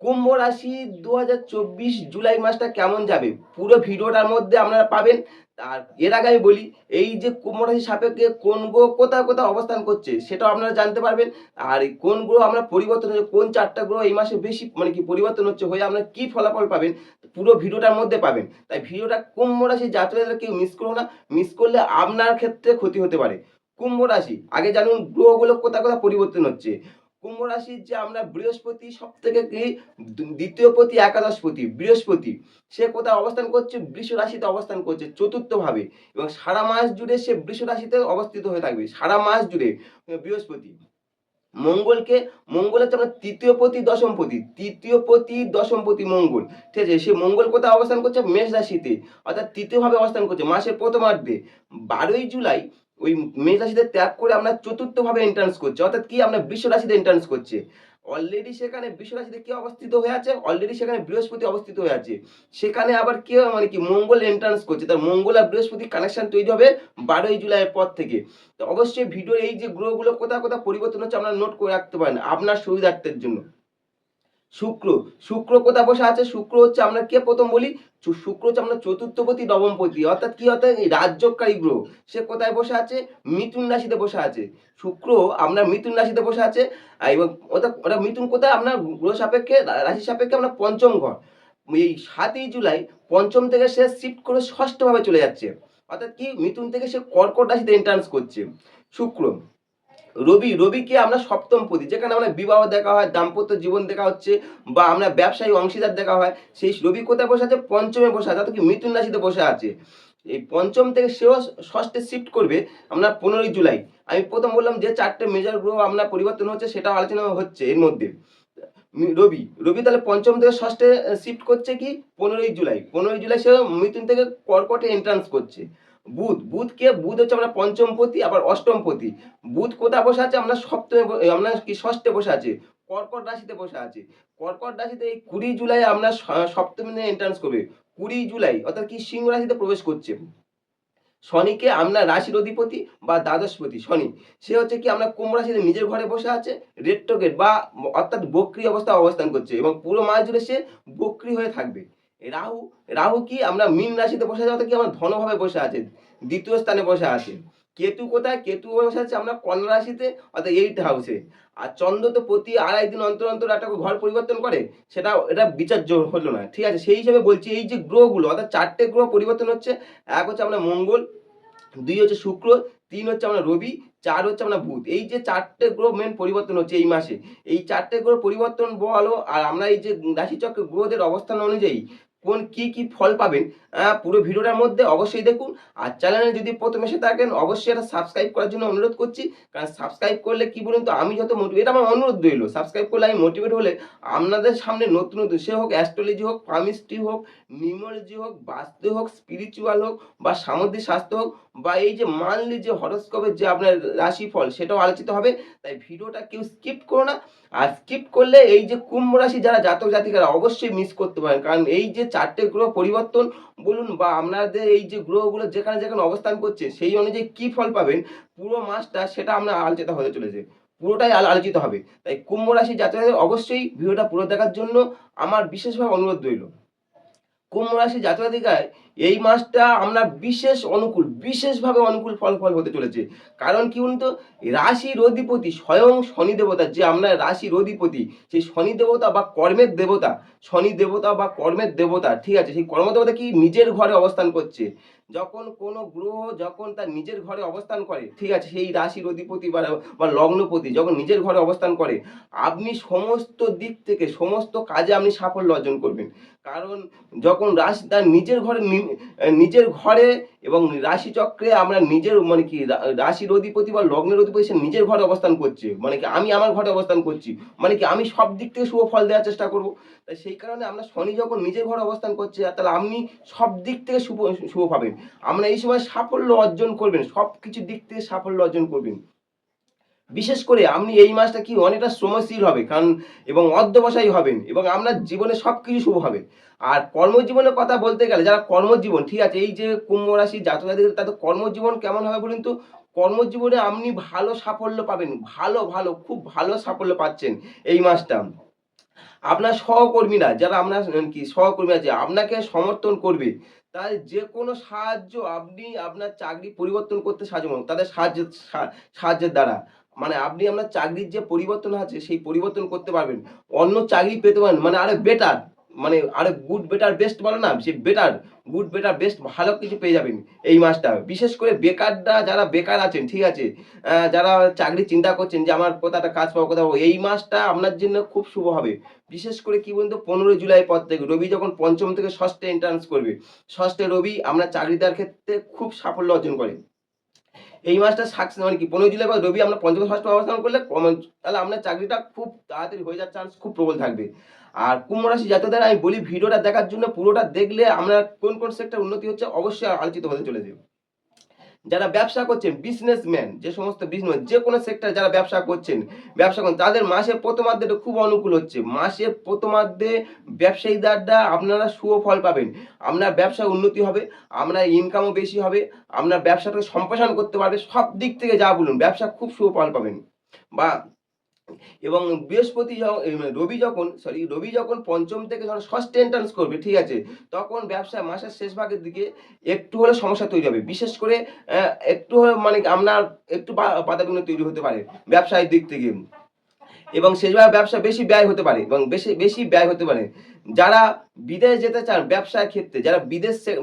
কুম্ভ রাশি ২০২৪ জুলাই মাসটা কেমন যাবে? পুরো ভিডিওটার মধ্যে আপনারা পাবেন। আর এর আগে আমি বলি, এই যে কুম্ভ রাশির সাপেক্ষে কোন গ্রহ কোথায়, কোথায় অবস্থান করছে সেটাও আপনারা জানতে পারবেন। আর এই কোন গ্রহ আমরা পরিবর্তন হচ্ছে, কোন ৪ টা গ্রহ এই মাসে বেশি কি পরিবর্তন হচ্ছে, হয়ে আপনারা কি ফলাফল পাবেন, পুরো ভিডিওটার মধ্যে পাবেন। তাই ভিডিওটা কুম্ভ রাশির জাতক-জাতিকারা কেউ মিস করো না। মিস করলে আপনার ক্ষেত্রে ক্ষতি হতে পারে। কুম্ভ রাশি, আগে জানুন গ্রহগুলো কোথায়, কোথায় পরিবর্তন হচ্ছে। কুম্ভ রাশির যে আমরা বৃহস্পতি সবথেকে কি দ্বিতীয় পতি, একাদশ পতি বৃহস্পতি, সে কোথায় অবস্থান করছে? বৃষ রাশিতে অবস্থান করছে চতুর্থ ভাবে, এবং সারা মাস জুড়ে সে বৃষ রাশিতে অবস্থিত হয়ে থাকবে সারা মাস জুড়ে। বৃহস্পতি মঙ্গলকে, মঙ্গল হচ্ছে আমরা তৃতীয় পতি দশম পতি, তৃতীয় পতি দশম পতি মঙ্গল, ঠিক আছে। সে মঙ্গল কোথায় অবস্থান করছে? মেষ রাশিতে, অর্থাৎ তৃতীয় ভাবে অবস্থান করছে মাসের প্রথমার্ধে। ১২ই জুলাই ওই মেষ রাশিতে ত্যাগ করে আমরা চতুর্থ ভাবে এন্ট্রান্স করছে, অর্থাৎ কি আমরা বৃষ রাশিতে এন্ট্রান্স করছে। অলরেডি সেখানে বৃষ রাশিতে কি অবস্থিত হয়ে আছে? অলরেডি সেখানে বৃহস্পতি অবস্থিত হয়ে আছে। সেখানে আবার কি কি মঙ্গল এন্ট্রান্স করছে, তার মঙ্গল আর বৃহস্পতি কানেকশন তৈরি হবে ১২ই জুলাইয়ের পর থেকে। তো অবশ্যই ভিডিওর এই যে গ্রহগুলো কোথায়, কোথায় পরিবর্তন হচ্ছে আপনারা নোট করে রাখতে পারেন আপনার সুবিধার্থের জন্য। শুক্র, শুক্র কোথায় বসে আছে? শুক্র হচ্ছে আমরা কে প্রথম বলি, শুক্র হচ্ছে আমরা চতুর্থপতি নবমপতি, অর্থাৎ কি, অর্থাৎ এই রাজ্যকারী গ্রহ। সে কোথায় বসে আছে? মিথুন রাশিতে বসে আছে। শুক্র আপনার মিথুন রাশিতে বসে আছে। এবং ওটা ওটা মিথুন কোথায়? আপনার গ্রহ সাপেক্ষে, রাশি সাপেক্ষে আমরা পঞ্চম ঘর। এই ৭ই জুলাই পঞ্চম থেকে সে শিফট করে ষষ্ঠ ভাবে চলে যাচ্ছে, অর্থাৎ কি মিথুন থেকে সে কর্কট রাশিতে এন্ট্রান্স করছে শুক্র। রবি, রবিকে আমরা সপ্তম পতি, যেখানে আমরা বিবাহ দেখা হয়, দাম্পত্য জীবন দেখা হচ্ছে, বা আমরা ব্যবসায়ী অংশীদার দেখা হয়, সেই রবি কোথায় বসে আছে? পঞ্চমে বসে আছে, অর্থাৎ কি মিথুন রাশিতে বসে আছে। এই পঞ্চম থেকে সেও ষষ্ঠে শিফট করবে আমরা ১৫ই জুলাই। আমি প্রথম বললাম যে ৪ টে মেজর গ্রহ আপনার পরিবর্তন হচ্ছে, সেটাও আলোচনা হচ্ছে এর মধ্যে। রবি, রবি তাহলে পঞ্চম থেকে ষষ্ঠে শিফট করছে কি ১৫ই জুলাই। ১৫ই জুলাই সে মিথুন থেকে কর্কটে এন্ট্রান্স করছে। বুধ, বুধ কে? বুধ হচ্ছে আমরা পঞ্চম পতি আবার অষ্টম পতি। বুধ কোথায় বসে আছে? আমরা সপ্তমে আমরা কি ষষ্ঠে বসে আছে, কর্কট রাশিতে বসে আছে। কর্কট রাশিতে এই ২০ জুলাই আমরা সপ্তমে এন্ট্রান্স করবে। ২০ জুলাই অর্থাৎ কি সিংহ রাশিতে প্রবেশ করছে। শনিকে আমরা রাশির অধিপতি বা দ্বাদশপতি শনি, সে হচ্ছে কি আমরা কুম্ভ রাশিতে নিজের ঘরে বসে আছে রেট্রোগেট বা অর্থাৎ বক্রী অবস্থায় অবস্থান করছে, এবং পুরো মাস জুড়ে সে বক্রী হয়ে থাকবে। রাহু, রাহু কি আমরা মীন রাশিতে বসে আছে, অর্থাৎ কি আমরা ধনভাবে বসে আছে, দ্বিতীয় স্থানে বসে আছে। কেতু কোথায়? কেতু বসে আছে আমরা কন্যা রাশিতে, অর্থাৎ 8th হাউসে। আর চন্দ্র তো প্রতি ২.৫ দিন অন্তর অন্তর একটা ঘর পরিবর্তন করে, সেটা এটা বিচার্য হলো না, ঠিক আছে। সেই হিসেবে বলছি এই যে গ্রহগুলো, অর্থাৎ ৪ টে গ্রহ পরিবর্তন হচ্ছে। এক হচ্ছে আমরা মঙ্গল, ২ হচ্ছে শুক্র, ৩ হচ্ছে আমরা রবি, ৪ হচ্ছে আমরা বুধ। এই যে ৪ টে গ্রহ মেইন পরিবর্তন হচ্ছে এই মাসে। এই ৪ টে গ্রহ পরিবর্তন বলো, আর আমরা এই যে রাশিচক্রে গ্রহদের অবস্থান অনুযায়ী কোন কি ফল পাবেন, পুরো ভিডিওটার মধ্যে অবশ্যই দেখুন। আর চ্যানেলে যদি প্রথম এসে থাকেন অবশ্যই এটা সাবস্ক্রাইব করার জন্য অনুরোধ করছি। কারণ সাবস্ক্রাইব করলে কি বলুন তো, আমি যত মোটিভেট, এটা আমার অনুরোধ রইল, সাবস্ক্রাইব করলে আমি মোটিভেট হলে আপনাদের সামনে নতুন নতুন, সে হোক অ্যাস্ট্রোলজি হোক, পামিস্ট্রি হোক, নিউমোলজি হোক, বাস্তু হোক, স্পিরিচুয়াল হোক, বা সামুদ্রিক স্বাস্থ্য হোক, বা এই যে মান্থলি যে হরোস্কোপের যে আপনার রাশিফল, সেটাও আলোচিত হবে। তাই ভিডিওটা কেউ স্কিপ করো না। আর স্কিপ করলে এই যে কুম্ভ রাশি যারা জাতক জাতিকারা অবশ্যই মিস করতে পারেন, কারণ এই যে ৪ টে গ্রহ পরিবর্তন বলুন, বা আপনাদের এই যে গ্রহগুলো যেখানে যেখানে অবস্থান করছে সেই অনুযায়ী কি ফল পাবেন পুরো মাসটা, সেটা আমরা আলোচিত হতে চলেছে, পুরোটাই আলোচিত হবে। তাই কুম্ভ রাশি জাতক জাতিকা অবশ্যই ভিডিওটা পুরো দেখার জন্য আমার বিশেষভাবে অনুরোধ রইল। কুম্ভ রাশি জাতক জাতিকায় এই মাসটা আমরা বিশেষ অনুকূল, বিশেষভাবে অনুকূল ফল হতে চলেছে। কারণ কি বলুন তো, রাশির অধিপতি স্বয়ং শনি দেবতা, যে আমরা রাশির অধিপতি, সেই শনি দেবতা বা কর্মের দেবতা, শনি দেবতা বা কর্মের দেবতা, ঠিক আছে, সেই কর্মদেবতা কি নিজের ঘরে অবস্থান করছে। যখন কোনো গ্রহ যখন তার নিজের ঘরে অবস্থান করে, ঠিক আছে, সেই রাশির অধিপতি বা লগ্নপতি যখন নিজের ঘরে অবস্থান করে, আপনি সমস্ত দিক থেকে সমস্ত কাজে আপনি সাফল্য অর্জন করবেন। কারণ যখন রাশি তার নিজের ঘরে এবং রাশিচক্রে আমরা নিজের কি রাশির অধিপতি বা লগ্নের অধিপতি সে নিজের ঘরে অবস্থান করছে, কি আমি আমার ঘরে অবস্থান করছি, কি আমি সব দিক থেকে শুভ ফল দেওয়ার চেষ্টা করব। তাই সেই কারণে আমরা শনি যখন নিজের ঘরে অবস্থান করছে, তাহলে আপনি সব দিক থেকে শুভ পাবেন। আমরা এই সময় সাফল্য অর্জন করবেন, সব কিছু দিক থেকে সাফল্য অর্জন করবেন। বিশেষ করে আপনি এই মাসটা কি অনেকটা শ্রমশীল হবে, কারণ এবং অধ্যবসায়ী হবেন, এবং আপনার জীবনে সবকিছু শুভ হবে। আর কর্মজীবনের কথা বলতে গেলে, যারা কর্মজীবন, ঠিক আছে, এই যে কুম্ভ রাশি জাতক জাতিকাদের তাদের কর্মজীবন কেমন হবে বলুন তো। কর্মজীবনে আপনি ভালো সাফল্য পাবেন, ভালো খুব ভালো সাফল্য পাচ্ছেন এই মাসটা। আপনার সহকর্মীরা যারা আপনার সহকর্মী আছে আপনাকে সমর্থন করবে। তাই যেকোনো সাহায্য আপনি আপনার চাকরি পরিবর্তন করতে সাহায্য করুন। তাদের সাহায্যের দ্বারা। মানে আপনি আপনার চাকরির যে পরিবর্তন আছে সেই পরিবর্তন করতে পারবেন। অন্য চাকরি পেতে পারেন মানে আরো বেটার মানে আরো গুড, বেটার, বেস্ট বলে না? সেই বেটার, গুড, বেটার, বেস্ট ভালো কিছু পেয়ে যাবেন এই মাসটা। বিশেষ করে বেকাররা যারা বেকার আছেন, ঠিক আছে? যারা চাকরির চিন্তা করছেন যে আমার কোথাও একটা কাজ পাবো, কোথাও পাবো, এই মাসটা আপনার জন্য খুব শুভ হবে। বিশেষ করে কি বলুন তো ১৫ জুলাই পর থেকে রবি যখন পঞ্চম থেকে ষষ্ঠে এন্ট্রান্স করবে। ষষ্ঠে রবি আপনার চাকরি দেওয়ার ক্ষেত্রে খুব সাফল্য অর্জন করে। এই মাসটা মানে কি ১৫ জুলাই পর রবি আমরা পঞ্চম ষষ্ঠ অবস্থান করলে তাহলে আপনার চাকরিটা খুব তাড়াতাড়ি হয়ে যাওয়ার চান্স খুব প্রবল থাকবে। আর কুম্ভ রাশি জাতকদের আমি বলি ভিডিওটা দেখার জন্য পুরোটা দেখলে আমরা কোন সেক্টর উন্নতি হচ্ছে অবশ্যই আলোচিত হতে চলেছে। যারা ব্যবসা করছেন বিজনেসম্যান যে সমস্ত বিজনেস যেকোনো সেক্টরে যারা ব্যবসা করছেন, ব্যবসা করেন তাদের মাসের প্রথমার্ধেটা খুব অনুকূল হচ্ছে। মাসের প্রথমার্ধে ব্যবসায়ীদাররা আপনারা শুভ ফল পাবেন। আপনার ব্যবসায় উন্নতি হবে, আপনার ইনকামও বেশি হবে, আপনার ব্যবসাটাকে সম্প্রসারণ করতে পারবে। সব দিক থেকে যা বলুন ব্যবসা খুব শুভ ফল পাবেন। বা এবং বৃহস্পতি রবি যখন পঞ্চম থেকে যখন ষষ্ঠে এন্ট্রান্স করবে, ঠিক আছে? তখন ব্যবসায় মাসের শেষ ভাগের দিকে একটু হলে সমস্যা তৈরি হবে। বিশেষ করে একটু হলে মানে কি আপনার একটু বাধাবিঘ্ন তৈরি হতে পারে ব্যবসায়ের দিক থেকে। এবং সেভাবে ব্যবসা বেশি ব্যয় হতে পারে এবং বেশি ব্যয় হতে পারে। যারা বিদেশ যেতে চান ব্যবসার ক্ষেত্রে, যারা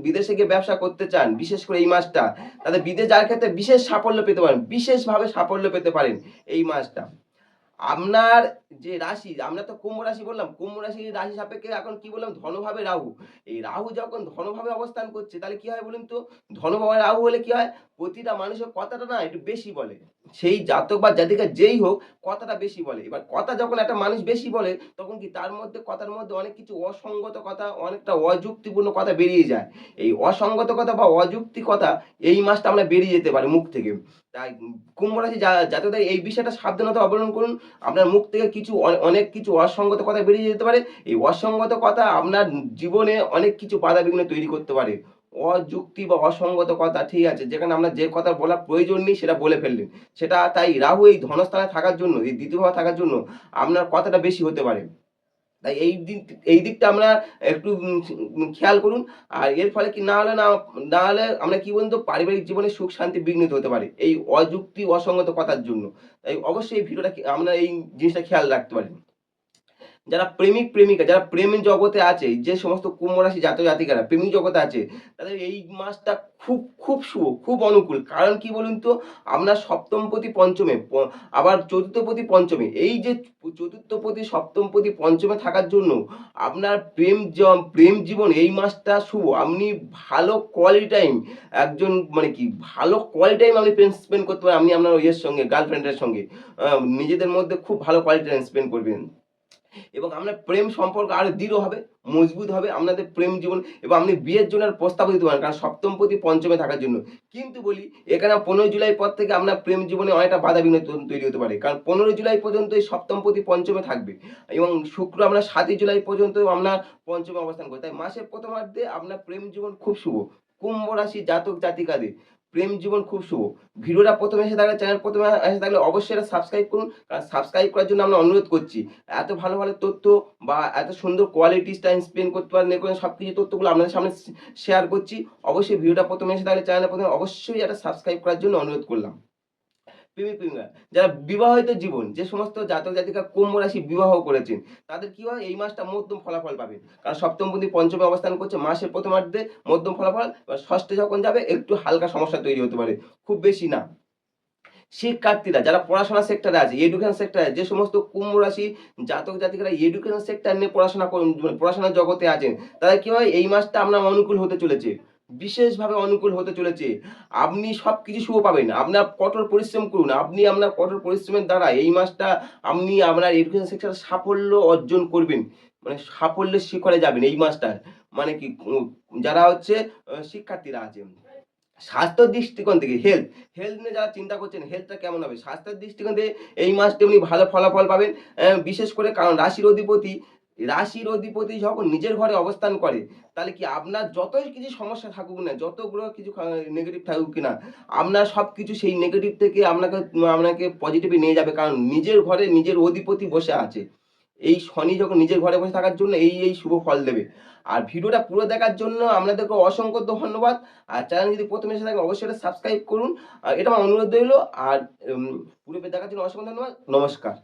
বিদেশে গিয়ে ব্যবসা করতে চান, বিশেষ করে এই মাসটা, তাদের বিদেশ যাওয়ার ক্ষেত্রে বিশেষ সাফল্য পেতে পারেন। বিশেষভাবে সাফল্য পেতে পারেন এই মাসটা। আপনার যে রাশি, আমরা তো কুম্ভ রাশি বললাম, কুম্ভ রাশির রাশি সাপেক্ষে এখন কি বললাম ধনভাবে রাহু। এই রাহু যখন ধনভাবে অবস্থান করছে তাহলে কি হয় বলুন তো? ধনভাবে রাহু হলে কি হয়? প্রতিটা মানুষের কথাটা না একটু বেশি বলে। সেই জাতক বা জাতিকা যেই হোক কথাটা বেশি বলে। এবার কথা যখন একটা মানুষ বেশি বলে তখন কি তার মধ্যে কথার মধ্যে অনেক কিছু অসঙ্গত কথা, অনেকটা অযুক্তিপূর্ণ কথা বেরিয়ে যায়। এই অসঙ্গত কথা বা অযুক্তি কথা এই মাসটা আমরা বেরিয়ে যেতে পারে মুখ থেকে। তাই কুম্ভ রাশি জাতকদের এই বিষয়টা সাবধানতা অবলম্বন করুন। আপনার মুখ থেকে অনেক কিছু অসঙ্গত কথা বেরিয়ে যেতে পারে। এই অসঙ্গত কথা আপনার জীবনে অনেক কিছু বাধাবিঘ্ন তৈরি করতে পারে। অযুক্তি বা অসঙ্গত কথা, ঠিক আছে? যেখানে আপনার যে কথা বলার প্রয়োজন নেই সেটা বলে ফেললেন। সেটা তাই রাহু এই ধনস্থানে থাকার জন্য, এই দ্বিতীয় ভাবে থাকার জন্য আপনার কথাটা বেশি হতে পারে। তাই এই দিকটা আমরা একটু খেয়াল করুন। আর এর ফলে কি না হলে আমরা কি বলুন তো পারিবারিক জীবনে সুখ শান্তি বিঘ্নিত হতে পারে। এই অযুক্তি অসঙ্গত কথার জন্য। তাই অবশ্যই এই ভিডিওটা আমরা এই জিনিসটা খেয়াল রাখতে পারি। যারা প্রেমিক-প্রেমিকা যারা প্রেম জগতে আছে, যে সমস্ত কুম্ভ রাশি জাতক-জাতিকারা প্রেমিক জগতে আছে, তাদের এই মাসটা খুব শুভ, খুব অনুকূল। কারণ কি বলুন তো? আপনার সপ্তমপতি পঞ্চমে আবার চতুর্থপতি পঞ্চমে। এই যে চতুর্থপতি, সপ্তমপতি পঞ্চমে থাকার জন্য আপনার প্রেম জীবন এই মাসটা শুভ। আপনি ভালো কোয়ালিটি টাইম একজন মানে কি ভালো কোয়ালিটি টাইম আপনি স্পেন্ড করতে পারেন আপনি আপনার ইয়ের সঙ্গে, গার্লফ্রেন্ডের সঙ্গে। নিজেদের মধ্যে খুব ভালো কোয়ালিটি টাইম স্পেন্ড করবেন। এবং আপনার প্রেম সম্পর্ক আরো দৃঢ় হবে, মজবুত হবে আপনাদের প্রেম জীবন এবং আপনি বিয়ের জন্য আর প্রস্তাবও দিতে পারেন। কারণ সপ্তমপতি পঞ্চমে থাকার জন্য। কিন্তু বলি এখানে ১৫ জুলাই পর থেকে আপনার প্রেম জীবনে অনেকটা বাধাবিঘ্ন তৈরি হতে পারে। কারণ ১৫ জুলাই পর্যন্ত এই সপ্তমপতি পঞ্চমে থাকবে এবং শুক্র আপনার ৭ই জুলাই পর্যন্ত আপনার পঞ্চমে অবস্থান করে। তাই মাসের প্রথমার্ধে আপনার প্রেম জীবন খুব শুভ। কুম্ভ রাশি জাতক জাতিকাদের প্রেম জীবন খুব শুভ। ভিডিওটা প্রথমে এসে থাকলে চ্যানেল প্রথমে এসে থাকলে অবশ্যই এটা সাবস্ক্রাইব করুন। কারণ সাবস্ক্রাইব করার জন্য আমরা অনুরোধ করছি। এত ভালো তথ্য বা এত সুন্দর কোয়ালিটি টাইম স্পেন্ড করতে পারেন এরকম সবকিছু তথ্যগুলো আপনাদের সামনে শেয়ার করছি। অবশ্যই ভিডিওটা প্রথমে এসে থাকলে চ্যানেলে প্রথমে অবশ্যই এটা সাবস্ক্রাইব করার জন্য অনুরোধ করলাম। প্রেমিক-প্রেমিকা যারা বিবাহিত জীবন, যে সমস্ত জাতক জাতিকা কুম্ভ রাশি বিবাহ করেছেন, তাদের কি হয় এই মাসটা মধ্যম ফলাফল পাবেন। কারণ সপ্তমপতি পঞ্চমে অবস্থান করছে মাসের প্রথমার্ধে মধ্যম ফলাফল। এবার ষষ্ঠে যখন যাবে একটু হালকা সমস্যা তৈরি হতে পারে, খুব বেশি না। শিক্ষার্থীরা যারা পড়াশোনা সেক্টরে আছে, এডুকেশন সেক্টরে যে সমস্ত কুম্ভ রাশি জাতক জাতিকারা এডুকেশন সেক্টর নিয়ে পড়াশোনা করুন, পড়াশোনার জগতে আছেন, তাদের কি হয় এই মাসটা আপনার অনুকূল হতে চলেছে। বিশেষভাবে অনুকূল হতে চলেছে। আপনি সবকিছু শুভ পাবেন। আপনার কঠোর পরিশ্রম করুন। আপনি আপনার কঠোর পরিশ্রমের দ্বারা এই মাসটা আপনি আপনার এডুকেশন সেক্টরে সাফল্য অর্জন করবেন। মানে সাফল্যের শিখরে যাবেন এই মাসটায়। মানে কি যারা হচ্ছে শিক্ষার্থীরা আছেন। স্বাস্থ্যের দৃষ্টিকোণ থেকে হেলথ নিয়ে যারা চিন্তা করছেন হেলথটা কেমন হবে? স্বাস্থ্যের দৃষ্টিকোণ থেকে এই মাসটা উনি ভালো ফলাফল পাবেন। বিশেষ করে কারণ রাশির অধিপতি যখন নিজের ঘরে অবস্থান করে, তাহলে কি আপনার যতই কিছু সমস্যা থাকুক না, যতগুলো কিছু নেগেটিভ থাকুক কিনা, আপনার সবকিছু সেই নেগেটিভ থেকে আপনাকে পজিটিভে নিয়ে যাবে। কারণ নিজের ঘরে নিজের অধিপতি বসে আছে। এই শনি যখন নিজের ঘরে বসে থাকার জন্য এই শুভ ফল দেবে। আর ভিডিওটা পুরো দেখার জন্য আপনাদেরকে অসংখ্য ধন্যবাদ। আর চ্যানেল যদি প্রথমে এসে থাকেন অবশ্যই এটা সাবস্ক্রাইব করুন। আর এটা আমার অনুরোধ রইলো। আর পুরো দেখার জন্য অসংখ্য ধন্যবাদ। নমস্কার।